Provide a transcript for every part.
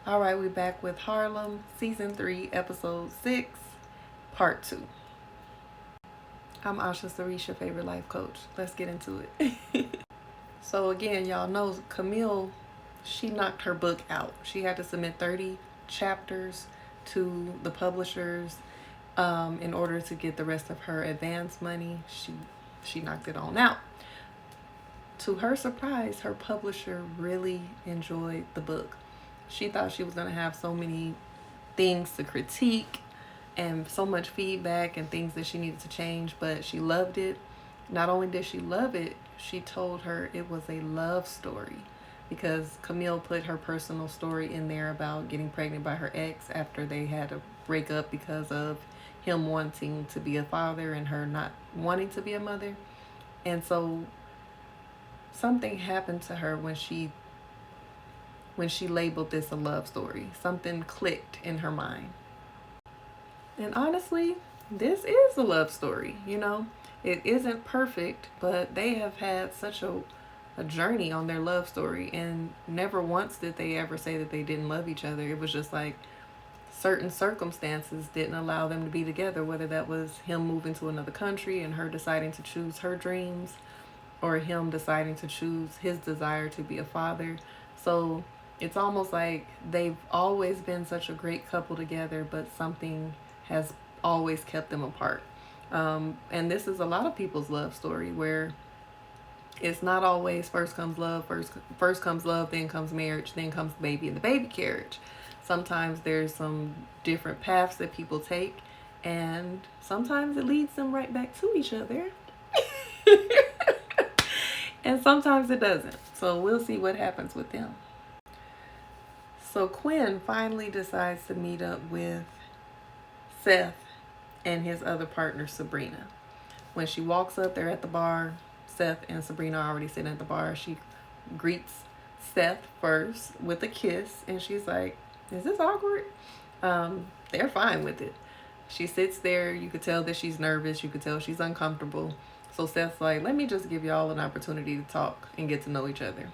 All right, we're back with Harlem, Season 3, Episode 6, Part 2. I'm Asha Sarisha, your favorite life coach. Let's get into it. So, again, y'all know Camille, she knocked her book out. She had to submit 30 chapters to the publishers in order to get the rest of her advance money. She knocked it on out. To her surprise, her publisher really enjoyed the book. She thought she was going to have so many things to critique and so much feedback and things that she needed to change, but she loved it. Not only did she love it, she told her it was a love story because Camille put her personal story in there about getting pregnant by her ex after they had to break up because of him wanting to be a father and her not wanting to be a mother. And so something happened to her when she labeled this a love story. Something clicked in her mind. And honestly, this is a love story, you know. It isn't perfect, but they have had such a journey on their love story, and never once did they ever say that they didn't love each other. It was just like certain circumstances didn't allow them to be together, whether that was him moving to another country and her deciding to choose her dreams, or him deciding to choose his desire to be a father. So it's almost like they've always been such a great couple together, but something has always kept them apart. And this is a lot of people's love story, where it's not always first comes love, first comes love, then comes marriage, then comes the baby and the baby carriage. Sometimes there's some different paths that people take, and sometimes it leads them right back to each other. And sometimes it doesn't. So we'll see what happens with them. So Quinn finally decides to meet up with Seth and his other partner, Sabrina. When she walks up, they're at the bar. Seth and Sabrina are already sitting at the bar. She greets Seth first with a kiss, and she's like, is this awkward? They're fine with it. She sits there. You could tell that she's nervous. You could tell she's uncomfortable. So Seth's like, let me just give y'all an opportunity to talk and get to know each other.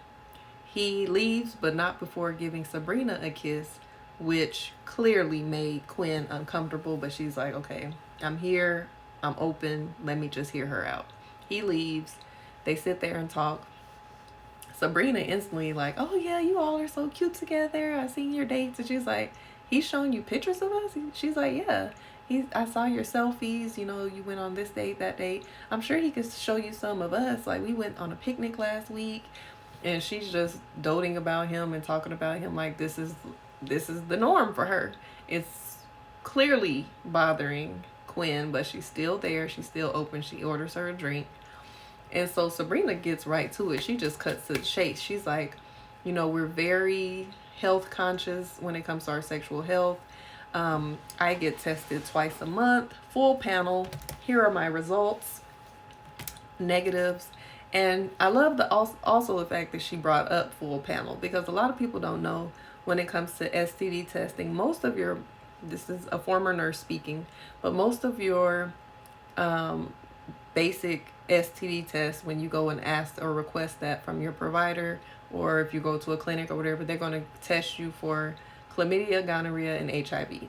He leaves, but not before giving Sabrina a kiss, which clearly made Quinn uncomfortable, but she's like, okay, I'm here, I'm open, let me just hear her out. He leaves, they sit there and talk. Sabrina instantly like, oh yeah, you all are so cute together, I've seen your dates. And she's like, he's showing you pictures of us? She's like, yeah. I saw your selfies, you know, you went on this date, that date. I'm sure he could show you some of us. Like, we went on a picnic last week. And she's just doting about him and talking about him like this is the norm for her. It's clearly bothering Quinn, but she's still there. She's still open. She orders her a drink. And so Sabrina gets right to it. She just cuts to the chase. She's like, you know, we're very health conscious when it comes to our sexual health. I get tested twice a month, full panel. Here are my results, negatives. And I love also the fact that she brought up full panel, because a lot of people don't know when it comes to STD testing, this is a former nurse speaking, but most of your basic STD tests, when you go and ask or request that from your provider, or if you go to a clinic or whatever, they're going to test you for chlamydia, gonorrhea, and HIV.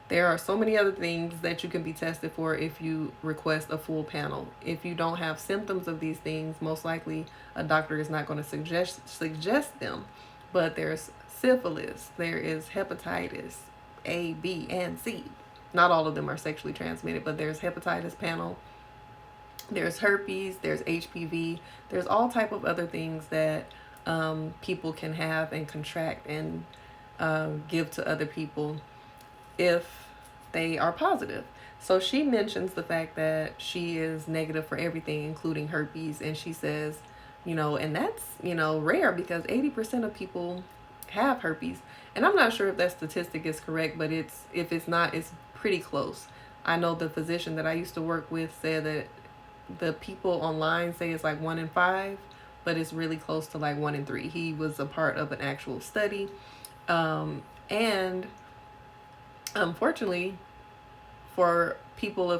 There are so many other things that you can be tested for if you request a full panel. If you don't have symptoms of these things, most likely a doctor is not going to suggest them. But there's syphilis, there is hepatitis A, B, and C. Not all of them are sexually transmitted, but there's hepatitis panel. There's herpes, there's HPV. There's all type of other things that people can have and contract and give to other people if they are positive. So she mentions the fact that she is negative for everything, including herpes. And she says, you know, and that's, you know, rare, because 80% of people have herpes. And I'm not sure if that statistic is correct, but if it's not, it's pretty close. I know the physician that I used to work with said that the people online say it's like 1 in 5, but it's really close to like 1 in 3. He was a part of an actual study. And unfortunately, for people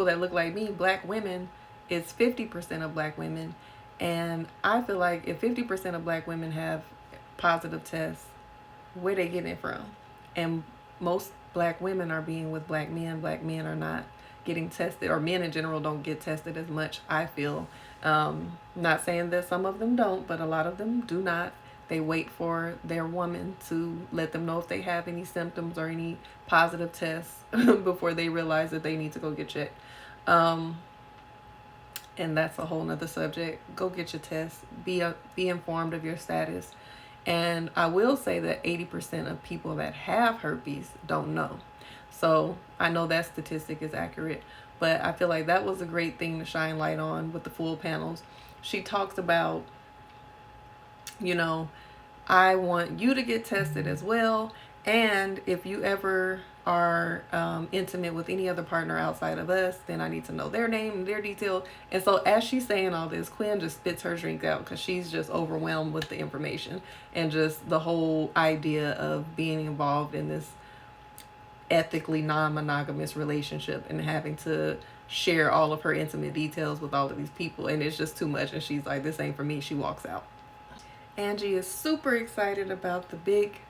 that look like me, black women, it's 50% of black women. And I feel like if 50% of black women have positive tests, where they getting it from. And most black women are being with black men. Black men are not getting tested, or men in general don't get tested as much, I feel. Not saying that some of them don't, but a lot of them do not. They wait for their woman to let them know if they have any symptoms or any positive tests before they realize that they need to go get checked. And that's a whole nother subject. Go get your test. Be informed of your status. And I will say that 80% of people that have herpes don't know. So I know that statistic is accurate, but I feel like that was a great thing to shine light on with the full panels. She talks about, you know, I want you to get tested as well. And if you ever are intimate with any other partner outside of us, then I need to know their name and their details. And so as she's saying all this, Quinn just spits her drink out because she's just overwhelmed with the information and just the whole idea of being involved in this ethically non-monogamous relationship and having to share all of her intimate details with all of these people. And it's just too much. And she's like, this ain't for me. She walks out. Angie is super excited about the big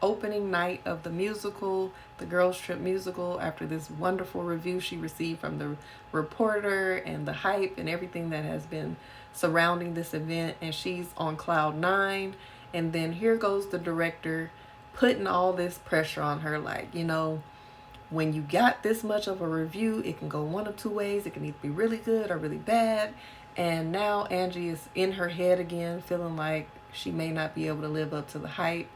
opening night of the musical, the Girls Trip musical, after this wonderful review she received from the reporter and the hype and everything that has been surrounding this event. And she's on cloud 9. And then here goes the director putting all this pressure on her, like, you know, when you got this much of a review, it can go one of two ways. It can either be really good or really bad. And now Angie is in her head again, feeling like she may not be able to live up to the hype.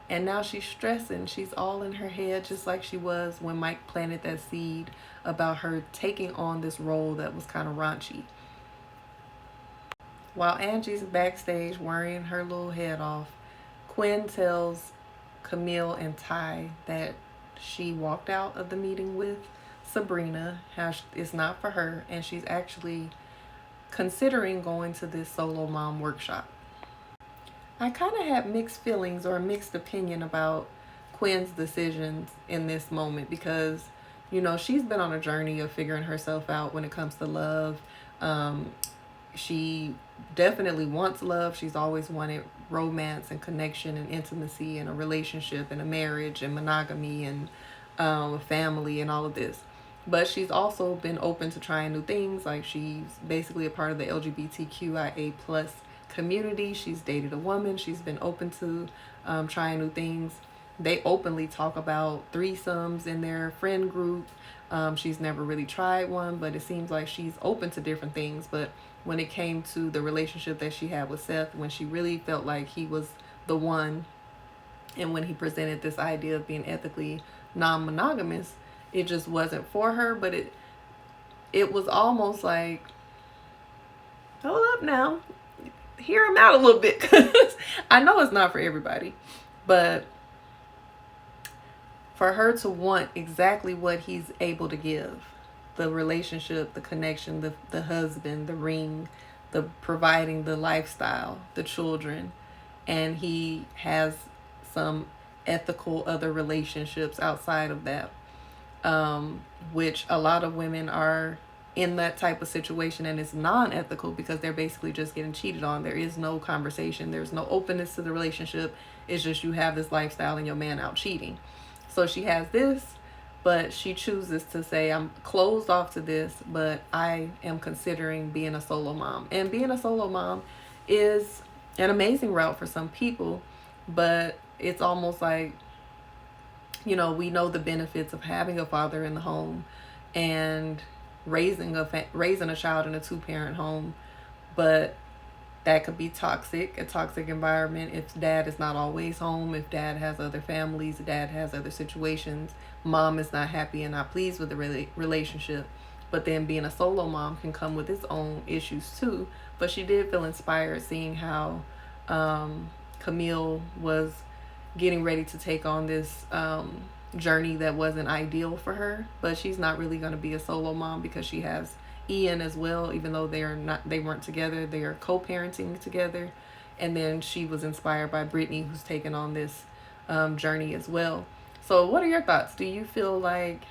And now she's stressing. She's all in her head, just like she was when Mike planted that seed about her taking on this role that was kind of raunchy. While Angie's backstage worrying her little head off, Quinn tells Camille and Ty that she walked out of the meeting with Sabrina, how it's not for her, and she's actually considering going to this solo mom workshop. I kind of had mixed feelings or a mixed opinion about Quinn's decisions in this moment because, you know, she's been on a journey of figuring herself out when it comes to love. She definitely wants love. She's always wanted romance and connection and intimacy and a relationship and a marriage and monogamy and a family and all of this. But she's also been open to trying new things. Like, she's basically a part of the LGBTQIA plus community. She's dated a woman. She's been open to trying new things. They openly talk about threesomes in their friend group. She's never really tried one, but it seems like she's open to different things. But when it came to the relationship that she had with Seth, when she really felt like he was the one, and when he presented this idea of being ethically non-monogamous, it just wasn't for her. But it was almost like, hold up now, hear him out a little bit, because I know it's not for everybody, but for her to want exactly what he's able to give, the relationship, the connection, the husband, the ring, the providing the lifestyle, the children, and he has some ethical other relationships outside of that, which a lot of women are in that type of situation, and it's non-ethical because they're basically just getting cheated on. There is no conversation, there's no openness to the relationship. It's just you have this lifestyle and your man out cheating. So she has this, but she chooses to say, I'm closed off to this, but I am considering being a solo mom. And being a solo mom is an amazing route for some people, but it's almost like, you know, we know the benefits of having a father in the home and raising a child in a two-parent home, but that could be a toxic environment if dad is not always home, if dad has other families, dad has other situations, mom is not happy and not pleased with the relationship. But then being a solo mom can come with its own issues too. But she did feel inspired seeing how Camille was getting ready to take on this journey that wasn't ideal for her. But she's not really going to be a solo mom because she has Ian as well, even though they weren't together, they are co-parenting together. And then she was inspired by Brittany, who's taken on this journey as well. So what are your thoughts? Do you feel like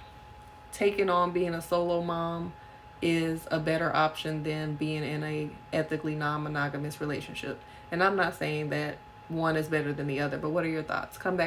taking on being a solo mom is a better option than being in a ethically non-monogamous relationship? And I'm not saying that one is better than the other, but what are your thoughts? Come back